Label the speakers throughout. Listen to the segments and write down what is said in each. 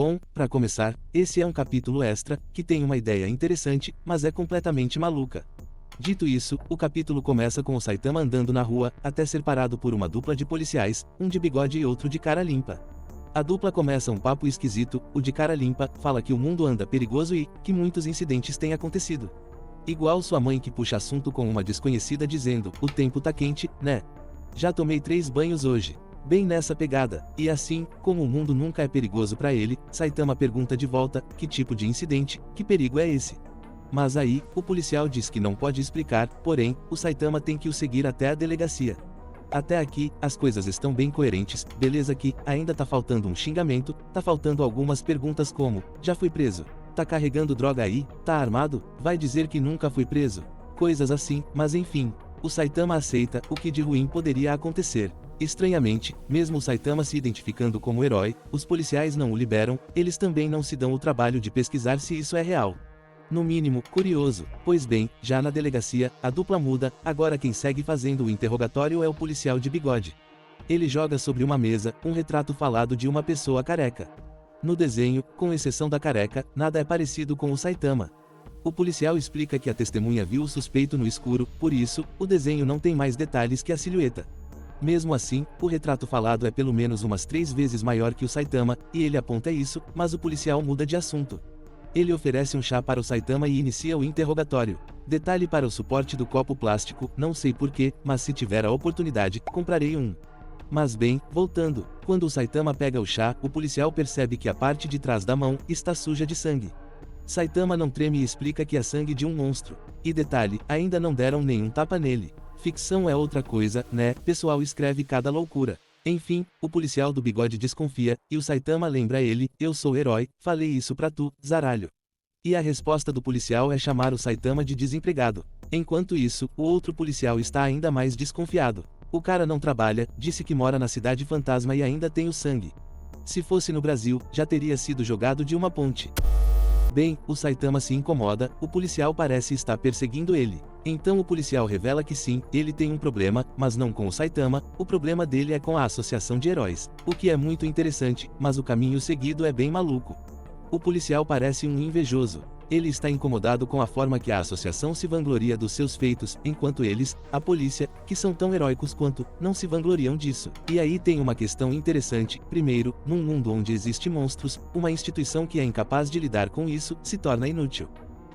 Speaker 1: Bom, para começar, esse é um capítulo extra, que tem uma ideia interessante, mas é completamente maluca. Dito isso, o capítulo começa com o Saitama andando na rua, até ser parado por uma dupla de policiais, um de bigode e outro de cara limpa. A dupla começa um papo esquisito, o de cara limpa fala que o mundo anda perigoso e que muitos incidentes têm acontecido. Igual sua mãe que puxa assunto com uma desconhecida dizendo, o tempo tá quente, né? Já tomei 3 banhos hoje. Bem nessa pegada, e assim, como o mundo nunca é perigoso para ele, Saitama pergunta de volta, que tipo de incidente, que perigo é esse? Mas aí, o policial diz que não pode explicar, porém, o Saitama tem que o seguir até a delegacia. Até aqui, as coisas estão bem coerentes, beleza que, ainda tá faltando um xingamento, tá faltando algumas perguntas como, já fui preso? Tá carregando droga aí? Tá armado? Vai dizer que nunca fui preso? Coisas assim, mas enfim, o Saitama aceita o que de ruim poderia acontecer. Estranhamente, mesmo o Saitama se identificando como herói, os policiais não o liberam, eles também não se dão o trabalho de pesquisar se isso é real. No mínimo, curioso, pois bem, já na delegacia, a dupla muda, agora quem segue fazendo o interrogatório é o policial de bigode. Ele joga sobre uma mesa, um retrato falado de uma pessoa careca. No desenho, com exceção da careca, nada é parecido com o Saitama. O policial explica que a testemunha viu o suspeito no escuro, por isso, o desenho não tem mais detalhes que a silhueta. Mesmo assim, o retrato falado é pelo menos umas 3 vezes maior que o Saitama, e ele aponta isso, mas o policial muda de assunto. Ele oferece um chá para o Saitama e inicia o interrogatório. Detalhe para o suporte do copo plástico, não sei porquê, mas se tiver a oportunidade, comprarei um. Mas bem, voltando, quando o Saitama pega o chá, o policial percebe que a parte de trás da mão está suja de sangue. Saitama não treme e explica que é sangue de um monstro. E detalhe, ainda não deram nenhum tapa nele. Ficção é outra coisa, né? Pessoal escreve cada loucura. Enfim, o policial do bigode desconfia, e o Saitama lembra ele, eu sou herói, falei isso pra tu, zaralho. E a resposta do policial é chamar o Saitama de desempregado. Enquanto isso, o outro policial está ainda mais desconfiado. O cara não trabalha, disse que mora na cidade fantasma e ainda tem o sangue. Se fosse no Brasil, já teria sido jogado de uma ponte. Bem, o Saitama se incomoda, o policial parece estar perseguindo ele. Então o policial revela que sim, ele tem um problema, mas não com o Saitama, o problema dele é com a associação de heróis. O que é muito interessante, mas o caminho seguido é bem maluco. O policial parece um invejoso. Ele está incomodado com a forma que a associação se vangloria dos seus feitos, enquanto eles, a polícia, que são tão heróicos quanto, não se vangloriam disso. E aí tem uma questão interessante, primeiro, num mundo onde existem monstros, uma instituição que é incapaz de lidar com isso, se torna inútil.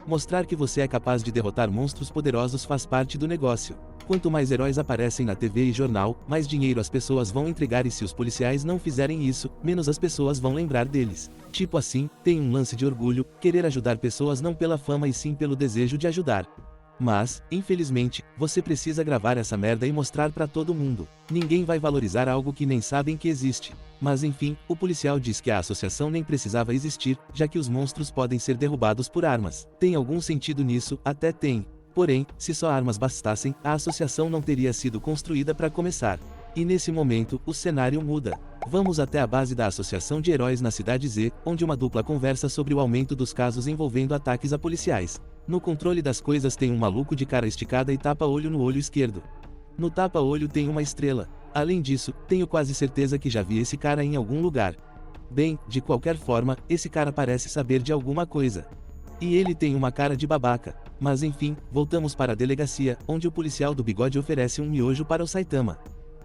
Speaker 1: Mostrar que você é capaz de derrotar monstros poderosos faz parte do negócio. Quanto mais heróis aparecem na TV e jornal, mais dinheiro as pessoas vão entregar e se os policiais não fizerem isso, menos as pessoas vão lembrar deles. Tipo assim, tem um lance de orgulho, querer ajudar pessoas não pela fama e sim pelo desejo de ajudar. Mas, infelizmente, você precisa gravar essa merda e mostrar pra todo mundo. Ninguém vai valorizar algo que nem sabem que existe. Mas enfim, o policial diz que a associação nem precisava existir, já que os monstros podem ser derrubados por armas. Tem algum sentido nisso? Até tem. Porém, se só armas bastassem, a associação não teria sido construída para começar. E nesse momento, o cenário muda. Vamos até a base da Associação de Heróis na Cidade Z, onde uma dupla conversa sobre o aumento dos casos envolvendo ataques a policiais. No controle das coisas tem um maluco de cara esticada e tapa-olho no olho esquerdo. No tapa-olho tem uma estrela. Além disso, tenho quase certeza que já vi esse cara em algum lugar. Bem, de qualquer forma, esse cara parece saber de alguma coisa. E ele tem uma cara de babaca. Mas enfim, voltamos para a delegacia, onde o policial do bigode oferece um miojo para o Saitama.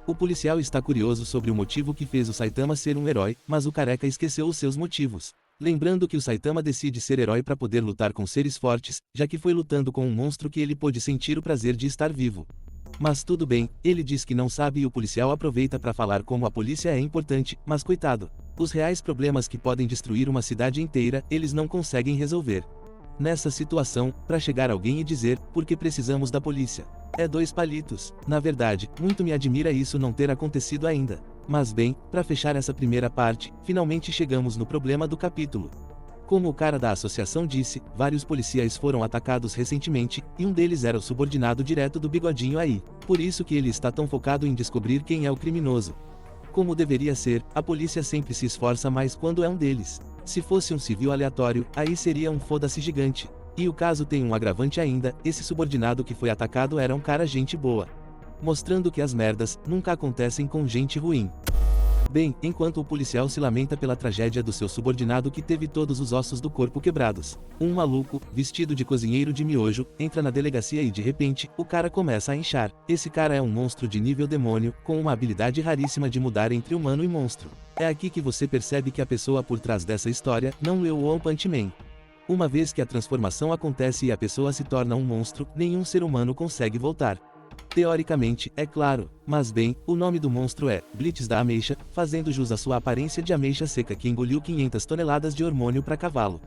Speaker 1: O policial está curioso sobre o motivo que fez o Saitama ser um herói, mas o careca esqueceu os seus motivos. Lembrando que o Saitama decide ser herói para poder lutar com seres fortes, já que foi lutando com um monstro que ele pôde sentir o prazer de estar vivo. Mas tudo bem, ele diz que não sabe e o policial aproveita para falar como a polícia é importante, mas coitado. Os reais problemas que podem destruir uma cidade inteira, eles não conseguem resolver. Nessa situação, para chegar alguém e dizer, porque precisamos da polícia. É 2 palitos. Na verdade, muito me admira isso não ter acontecido ainda. Mas bem, para fechar essa primeira parte, finalmente chegamos no problema do capítulo. Como o cara da associação disse, vários policiais foram atacados recentemente, e um deles era o subordinado direto do bigodinho aí. Por isso que ele está tão focado em descobrir quem é o criminoso. Como deveria ser, a polícia sempre se esforça mais quando é um deles. Se fosse um civil aleatório, aí seria um foda-se gigante. E o caso tem um agravante ainda, esse subordinado que foi atacado era um cara gente boa. Mostrando que as merdas nunca acontecem com gente ruim. Bem, enquanto o policial se lamenta pela tragédia do seu subordinado que teve todos os ossos do corpo quebrados, um maluco, vestido de cozinheiro de miojo, entra na delegacia e de repente, o cara começa a inchar. Esse cara é um monstro de nível demônio, com uma habilidade raríssima de mudar entre humano e monstro. É aqui que você percebe que a pessoa por trás dessa história não leu One Punch Man. Uma vez que a transformação acontece e a pessoa se torna um monstro, nenhum ser humano consegue voltar. Teoricamente, é claro, mas bem, o nome do monstro é Blitz da Ameixa, fazendo jus à sua aparência de ameixa seca que engoliu 500 toneladas de hormônio para cavalo.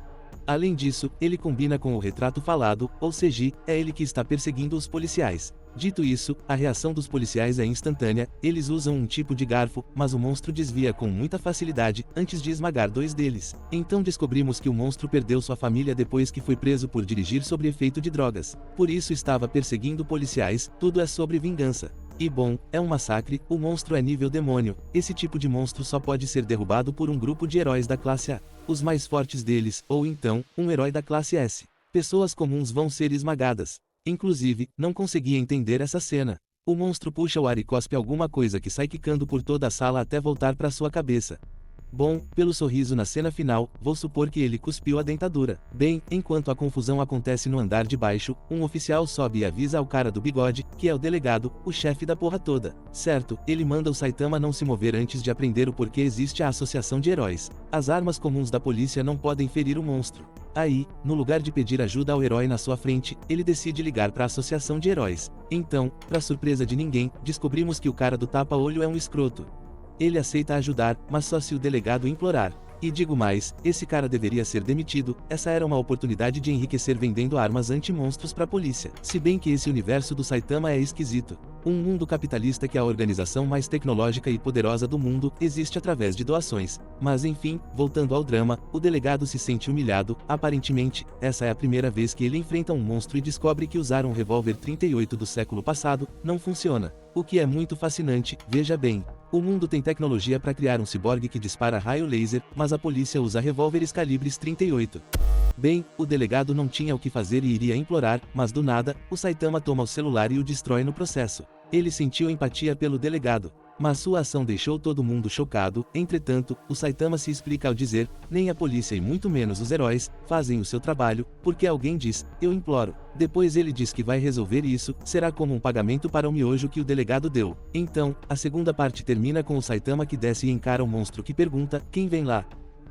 Speaker 1: Além disso, ele combina com o retrato falado, ou CG, é ele que está perseguindo os policiais. Dito isso, a reação dos policiais é instantânea, eles usam um tipo de garfo, mas o monstro desvia com muita facilidade, antes de esmagar dois deles. Então descobrimos que o monstro perdeu sua família depois que foi preso por dirigir sob efeito de drogas. Por isso estava perseguindo policiais, tudo é sobre vingança. E bom, é um massacre, o monstro é nível demônio, esse tipo de monstro só pode ser derrubado por um grupo de heróis da classe A. Os mais fortes deles, ou então, um herói da classe S. Pessoas comuns vão ser esmagadas. Inclusive, não conseguia entender essa cena. O monstro puxa o ar e cospe alguma coisa que sai quicando por toda a sala até voltar para sua cabeça. Bom, pelo sorriso na cena final, vou supor que ele cuspiu a dentadura. Bem, enquanto a confusão acontece no andar de baixo, um oficial sobe e avisa ao cara do bigode, que é o delegado, o chefe da porra toda. Certo, ele manda o Saitama não se mover antes de aprender o porquê existe a associação de heróis. As armas comuns da polícia não podem ferir o monstro. Aí, no lugar de pedir ajuda ao herói na sua frente, ele decide ligar para a associação de heróis. Então, para surpresa de ninguém, descobrimos que o cara do tapa-olho é um escroto. Ele aceita ajudar, mas só se o delegado implorar. E digo mais, esse cara deveria ser demitido, essa era uma oportunidade de enriquecer vendendo armas anti-monstros pra polícia. Se bem que esse universo do Saitama é esquisito. Um mundo capitalista que a organização mais tecnológica e poderosa do mundo existe através de doações. Mas enfim, voltando ao drama, o delegado se sente humilhado, aparentemente, essa é a primeira vez que ele enfrenta um monstro e descobre que usar um revólver 38 do século passado não funciona. O que é muito fascinante, veja bem. O mundo tem tecnologia para criar um ciborgue que dispara raio laser, mas a polícia usa revólveres calibres 38. Bem, o delegado não tinha o que fazer e iria implorar, mas do nada, o Saitama toma o celular e o destrói no processo. Ele sentiu empatia pelo delegado, mas sua ação deixou todo mundo chocado. Entretanto, o Saitama se explica ao dizer, nem a polícia e muito menos os heróis, fazem o seu trabalho, porque alguém diz, eu imploro. Depois ele diz que vai resolver isso, será como um pagamento para o miojo que o delegado deu. Então, a segunda parte termina com o Saitama que desce e encara o monstro que pergunta, quem vem lá?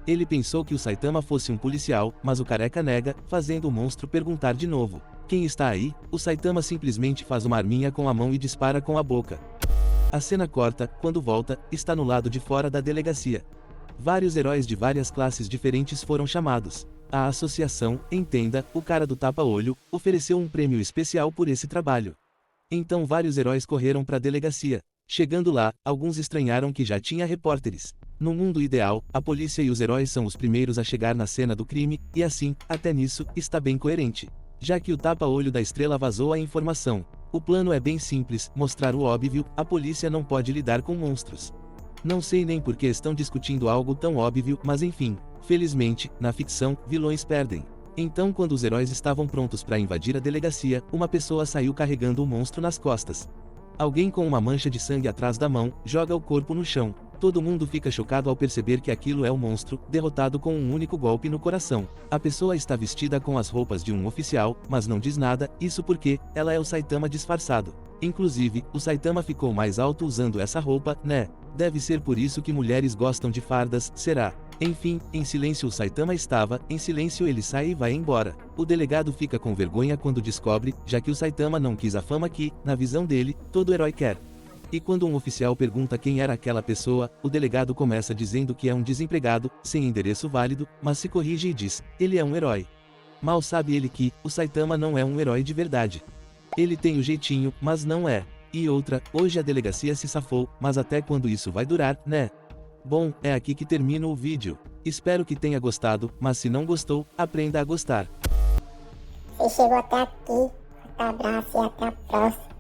Speaker 1: Ele pensou que o Saitama fosse um policial, mas o careca nega, fazendo o monstro perguntar de novo. Quem está aí? O Saitama simplesmente faz uma arminha com a mão e dispara com a boca. A cena corta, quando volta, está no lado de fora da delegacia. Vários heróis de várias classes diferentes foram chamados. A associação, entenda, o cara do tapa-olho, ofereceu um prêmio especial por esse trabalho. Então vários heróis correram para a delegacia. Chegando lá, alguns estranharam que já tinha repórteres. No mundo ideal, a polícia e os heróis são os primeiros a chegar na cena do crime, e assim, até nisso, está bem coerente. Já que o tapa-olho da estrela vazou a informação. O plano é bem simples, mostrar o óbvio, a polícia não pode lidar com monstros. Não sei nem por que estão discutindo algo tão óbvio, mas enfim. Felizmente, na ficção, vilões perdem. Então quando os heróis estavam prontos para invadir a delegacia, uma pessoa saiu carregando o monstro nas costas. Alguém com uma mancha de sangue atrás da mão, joga o corpo no chão. Todo mundo fica chocado ao perceber que aquilo é o monstro, derrotado com um único golpe no coração. A pessoa está vestida com as roupas de um oficial, mas não diz nada, isso porque, ela é o Saitama disfarçado. Inclusive, o Saitama ficou mais alto usando essa roupa, né? Deve ser por isso que mulheres gostam de fardas, será? Enfim, em silêncio o Saitama estava, em silêncio ele sai e vai embora. O delegado fica com vergonha quando descobre, já que o Saitama não quis a fama que, na visão dele, todo herói quer. E quando um oficial pergunta quem era aquela pessoa, o delegado começa dizendo que é um desempregado, sem endereço válido, mas se corrige e diz, ele é um herói. Mal sabe ele que, o Saitama não é um herói de verdade. Ele tem o jeitinho, mas não é. E outra, hoje a delegacia se safou, mas até quando isso vai durar, né? Bom, é aqui que termina o vídeo. Espero que tenha gostado, mas se não gostou, aprenda a gostar.
Speaker 2: Você chegou até aqui, um abraço e até a próxima.